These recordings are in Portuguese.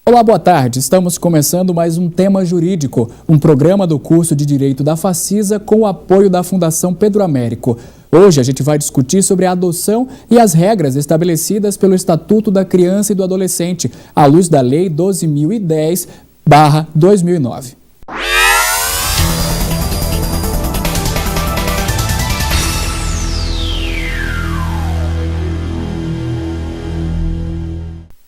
Olá, boa tarde. Estamos começando mais um Tema Jurídico, um programa do curso de Direito da Facisa com o apoio da Fundação Pedro Américo. Hoje a gente vai discutir sobre a adoção e as regras estabelecidas pelo Estatuto da Criança e do Adolescente, à luz da Lei 12.010/2009.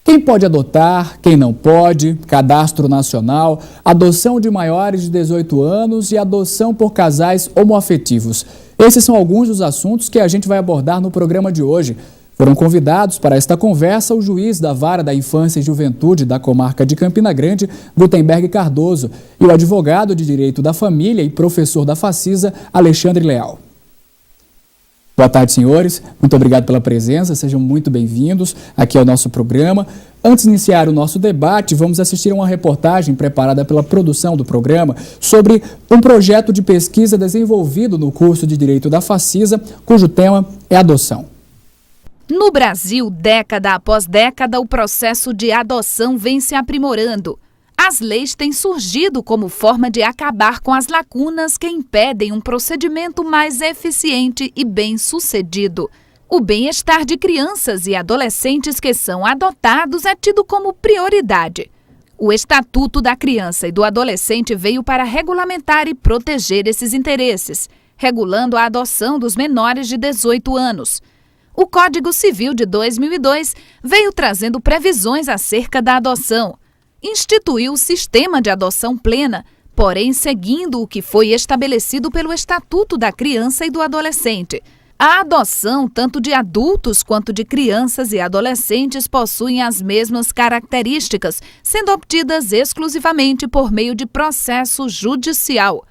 Quem pode adotar, quem não pode, cadastro nacional, adoção de maiores de 18 anos e adoção por casais homoafetivos. Esses são alguns dos assuntos que a gente vai abordar no programa de hoje. Foram convidados para esta conversa o juiz da Vara da Infância e Juventude da comarca de Campina Grande, Gutenberg Cardoso, e o advogado de Direito da Família e professor da Facisa, Alexandre Leal. Boa tarde, senhores. Muito obrigado pela presença. Sejam muito bem-vindos aqui ao nosso programa. Antes de iniciar o nosso debate, vamos assistir a uma reportagem preparada pela produção do programa sobre um projeto de pesquisa desenvolvido no curso de Direito da Facisa, cujo tema é adoção. No Brasil, década após década, o processo de adoção vem se aprimorando. As leis têm surgido como forma de acabar com as lacunas que impedem um procedimento mais eficiente e bem-sucedido. O bem-estar de crianças e adolescentes que são adotados é tido como prioridade. O Estatuto da Criança e do Adolescente veio para regulamentar e proteger esses interesses, regulando a adoção dos menores de 18 anos. O Código Civil de 2002 veio trazendo previsões acerca da adoção. Instituiu o sistema de adoção plena, porém seguindo o que foi estabelecido pelo Estatuto da Criança e do Adolescente. A adoção, tanto de adultos quanto de crianças e adolescentes, possuem as mesmas características, sendo obtidas exclusivamente por meio de processo judicial.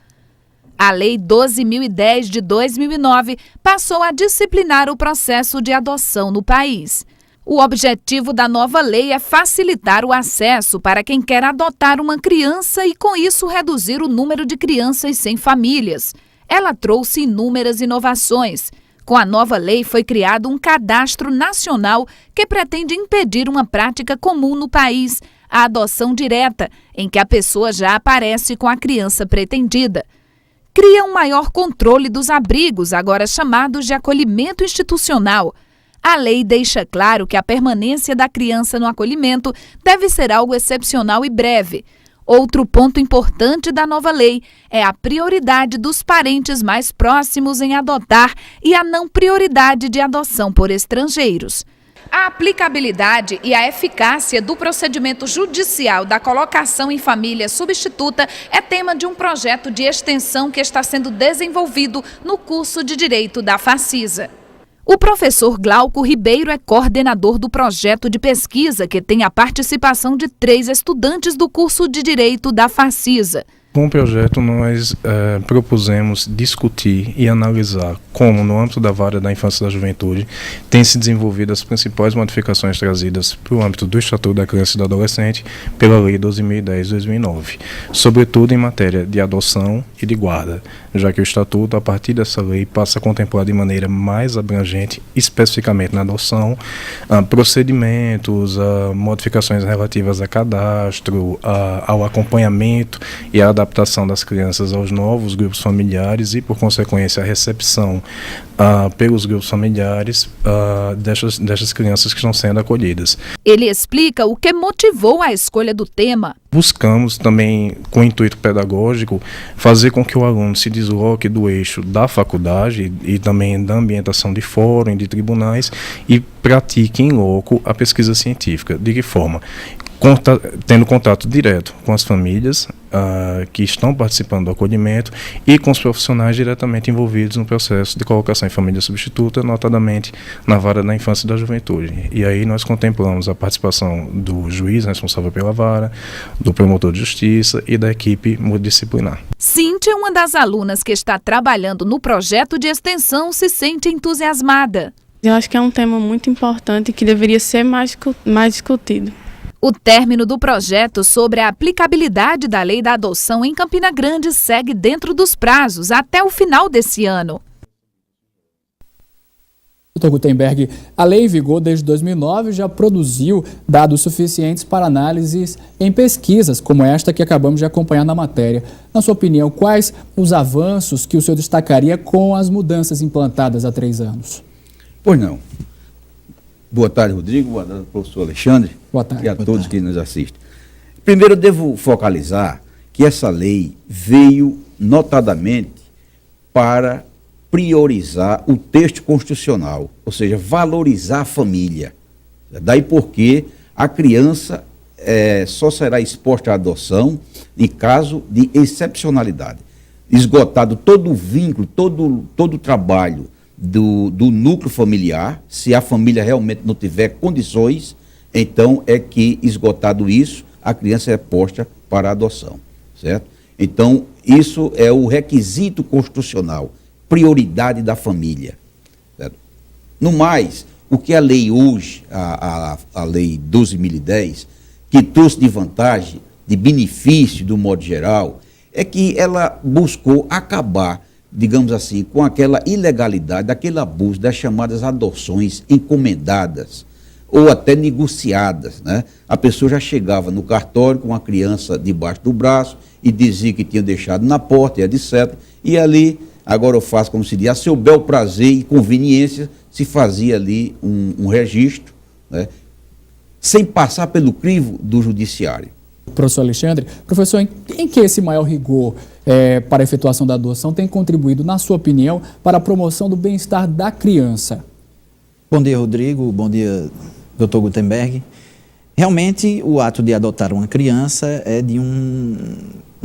A Lei 12.010 de 2009 passou a disciplinar o processo de adoção no país. O objetivo da nova lei é facilitar o acesso para quem quer adotar uma criança e, com isso, reduzir o número de crianças sem famílias. Ela trouxe inúmeras inovações. Com a nova lei foi criado um cadastro nacional que pretende impedir uma prática comum no país, a adoção direta, em que a pessoa já aparece com a criança pretendida. Cria um maior controle dos abrigos, agora chamados de acolhimento institucional. A lei deixa claro que a permanência da criança no acolhimento deve ser algo excepcional e breve. Outro ponto importante da nova lei é a prioridade dos parentes mais próximos em adotar e a não prioridade de adoção por estrangeiros. A aplicabilidade e a eficácia do procedimento judicial da colocação em família substituta é tema de um projeto de extensão que está sendo desenvolvido no curso de Direito da Facisa. O professor Glauco Ribeiro é coordenador do projeto de pesquisa, que tem a participação de 3 estudantes do curso de Direito da Facisa. Com o projeto, nós propusemos discutir e analisar como, no âmbito da Vara da Infância e da Juventude, têm se desenvolvido as principais modificações trazidas para o âmbito do Estatuto da Criança e do Adolescente pela Lei 12.010 de 2009, sobretudo em matéria de adoção e de guarda, já que o Estatuto, a partir dessa lei, passa a contemplar de maneira mais abrangente, especificamente na adoção, procedimentos, modificações relativas a cadastro, ao acompanhamento e à adaptação das crianças aos novos grupos familiares e, por consequência, a recepção pelos grupos familiares destas crianças que estão sendo acolhidas. Ele explica o que motivou a escolha do tema. Buscamos também, com intuito pedagógico, fazer com que o aluno se desloque do eixo da faculdade e também da ambientação de fórum, de tribunais, e pratique em loco a pesquisa científica. De que forma? Tendo contato direto com as famílias que estão participando do acolhimento e com os profissionais diretamente envolvidos no processo de colocação em família substituta, notadamente na Vara da Infância e da Juventude. E aí nós contemplamos a participação do juiz responsável pela vara, do promotor de justiça e da equipe multidisciplinar. Cíntia, uma das alunas que está trabalhando no projeto de extensão, se sente entusiasmada. Eu acho que é um tema muito importante que deveria ser mais discutido. O término do projeto sobre a aplicabilidade da lei da adoção em Campina Grande segue dentro dos prazos até o final desse ano. Dr. Gutenberg, a lei em vigor desde 2009 já produziu dados suficientes para análises em pesquisas como esta que acabamos de acompanhar na matéria. Na sua opinião, quais os avanços que o senhor destacaria com as mudanças implantadas há 3 anos? Pois não. Boa tarde, Rodrigo. Boa tarde, professor Alexandre. Boa tarde. E a todos que nos assistem. Primeiro, eu devo focalizar que essa lei veio notadamente para priorizar o texto constitucional, ou seja, valorizar a família. Daí porque a criança só será exposta à adoção em caso de excepcionalidade. Esgotado todo o vínculo, todo o trabalho do núcleo familiar, se a família realmente não tiver condições, então é que, esgotado isso, a criança é posta para a adoção, certo? Então, isso é o requisito constitucional, prioridade da família. Certo? No mais, o que a lei hoje, a lei 12.010, que trouxe de vantagem, de benefício do modo geral, é que ela buscou acabar, digamos assim, com aquela ilegalidade, aquele abuso das chamadas adoções encomendadas ou até negociadas, né? A pessoa já chegava no cartório com a criança debaixo do braço e dizia que tinha deixado na porta e etc. E ali, agora eu faço como se diz, a seu bel prazer e conveniência, se fazia ali um registro, né? Sem passar pelo crivo do judiciário. Professor Alexandre, professor, em que esse maior rigor para a efetuação da adoção tem contribuído, na sua opinião, para a promoção do bem-estar da criança? Bom dia, Rodrigo. Bom dia, Dr. Gutenberg. Realmente, o ato de adotar uma criança é de um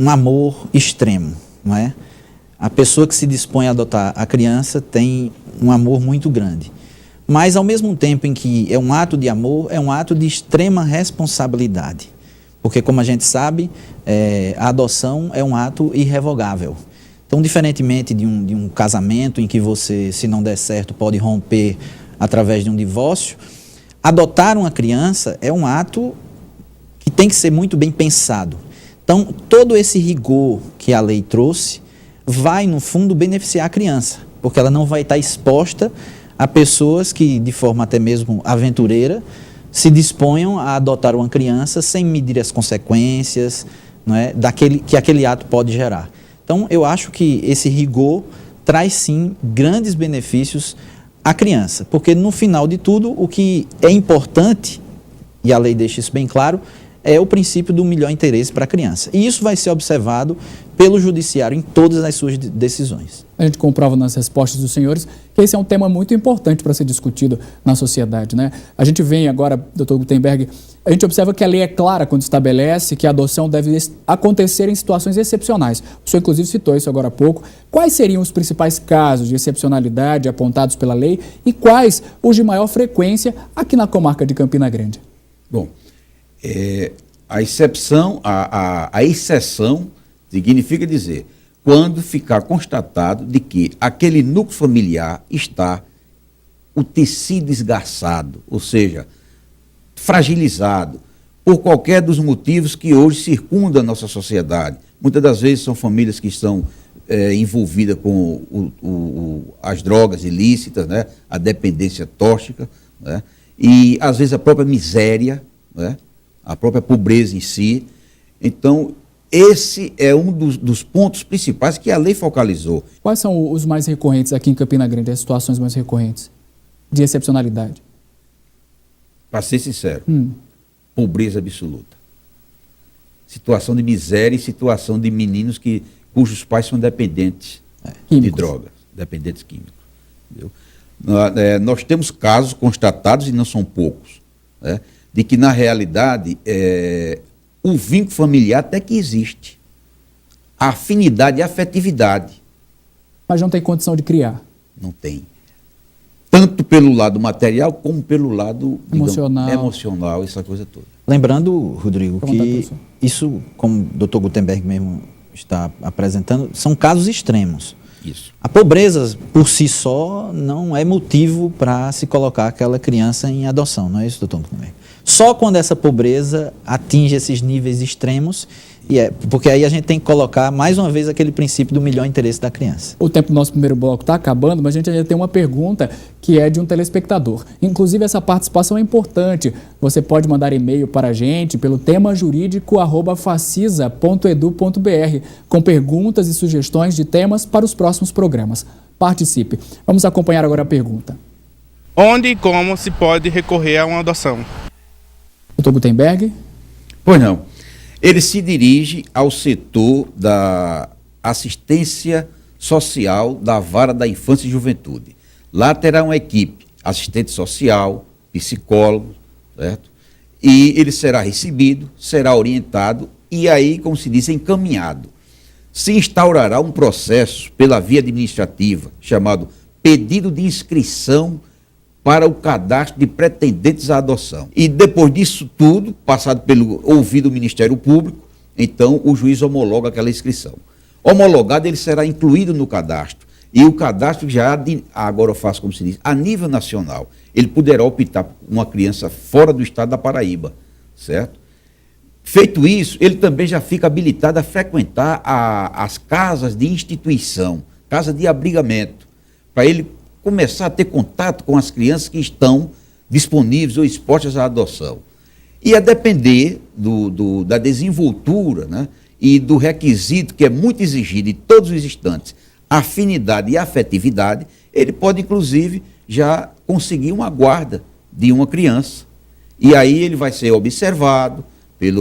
amor extremo, não é? A pessoa que se dispõe a adotar a criança tem um amor muito grande. Mas, ao mesmo tempo em que é um ato de amor, é um ato de extrema responsabilidade. Porque, como a gente sabe, a adoção é um ato irrevogável. Então, diferentemente de um casamento em que você, se não der certo, pode romper através de um divórcio, adotar uma criança é um ato que tem que ser muito bem pensado. Então, todo esse rigor que a lei trouxe vai, no fundo, beneficiar a criança, porque ela não vai estar exposta a pessoas que, de forma até mesmo aventureira, se disponham a adotar uma criança sem medir as consequências, não é, que aquele ato pode gerar. Então, eu acho que esse rigor traz, sim, grandes benefícios à criança, porque, no final de tudo, o que é importante, e a lei deixa isso bem claro, é o princípio do melhor interesse para a criança. E isso vai ser observado pelo judiciário em todas as suas decisões. A gente comprova nas respostas dos senhores que esse é um tema muito importante para ser discutido na sociedade, né? A gente vem agora, doutor Gutenberg, a gente observa que a lei é clara quando estabelece que a adoção deve acontecer em situações excepcionais. O senhor, inclusive, citou isso agora há pouco. Quais seriam os principais casos de excepcionalidade apontados pela lei e quais os de maior frequência aqui na comarca de Campina Grande? Bom, a exceção significa dizer, quando ficar constatado de que aquele núcleo familiar está o tecido esgarçado, ou seja, fragilizado, por qualquer dos motivos que hoje circundam a nossa sociedade. Muitas das vezes são famílias que estão envolvidas com as drogas ilícitas, né? A dependência tóxica, né? E às vezes a própria miséria, né? A própria pobreza em si. Então, esse é um dos pontos principais que a lei focalizou. Quais são os mais recorrentes aqui em Campina Grande, as situações mais recorrentes de excepcionalidade? Para ser sincero, pobreza absoluta. Situação de miséria e situação de meninos cujos pais são dependentes de drogas, dependentes químicos. Entendeu? Nós temos casos constatados, e não são poucos, né, de que, na realidade, o vínculo familiar até que existe. A afinidade e a afetividade. Mas não tem condição de criar. Não tem. Tanto pelo lado material como pelo lado emocional, essa coisa toda. Lembrando, Rodrigo, que isso, como o doutor Gutenberg mesmo está apresentando, são casos extremos. Isso. A pobreza, por si só, não é motivo para se colocar aquela criança em adoção, não é isso, doutor Gutenberg? só quando essa pobreza atinge esses níveis extremos, porque aí a gente tem que colocar mais uma vez aquele princípio do melhor interesse da criança. O tempo do nosso primeiro bloco está acabando, mas a gente ainda tem uma pergunta que é de um telespectador. Inclusive, essa participação é importante. Você pode mandar e-mail para a gente pelo temajurídico@facisa.edu.br com perguntas e sugestões de temas para os próximos programas. Participe. Vamos acompanhar agora a pergunta. Onde e como se pode recorrer a uma adoção? Dr. Gutenberg? Pois não. Ele se dirige ao setor da assistência social da Vara da Infância e Juventude. Lá terá uma equipe, assistente social, psicólogo, certo? E ele será recebido, será orientado e aí, como se diz, encaminhado. Se instaurará um processo pela via administrativa chamado pedido de inscrição para o cadastro de pretendentes à adoção. E depois disso tudo, passado pelo ouvido do Ministério Público, então o juiz homologa aquela inscrição. Homologado, ele será incluído no cadastro. E o cadastro já, agora eu faço como se diz, a nível nacional. Ele poderá optar por uma criança fora do estado da Paraíba, certo? Feito isso, ele também já fica habilitado a frequentar as casas de instituição, casa de abrigamento, para ele começar a ter contato com as crianças que estão disponíveis ou expostas à adoção. E a depender da desenvoltura, né, e do requisito que é muito exigido em todos os instantes, afinidade e afetividade, ele pode, inclusive, já conseguir uma guarda de uma criança. E aí ele vai ser observado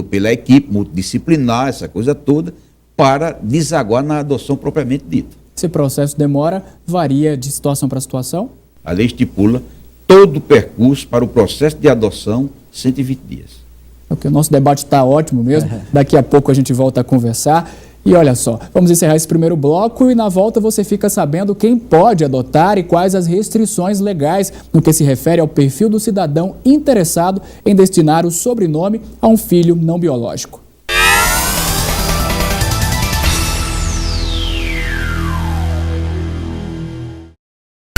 pela equipe multidisciplinar, essa coisa toda, para desaguar na adoção propriamente dita. Esse processo demora, varia de situação para situação? A lei estipula todo o percurso para o processo de adoção, 120 dias. Ok, o nosso debate está ótimo mesmo, daqui a pouco a gente volta a conversar. E olha só, vamos encerrar esse primeiro bloco e na volta você fica sabendo quem pode adotar e quais as restrições legais no que se refere ao perfil do cidadão interessado em destinar o sobrenome a um filho não biológico.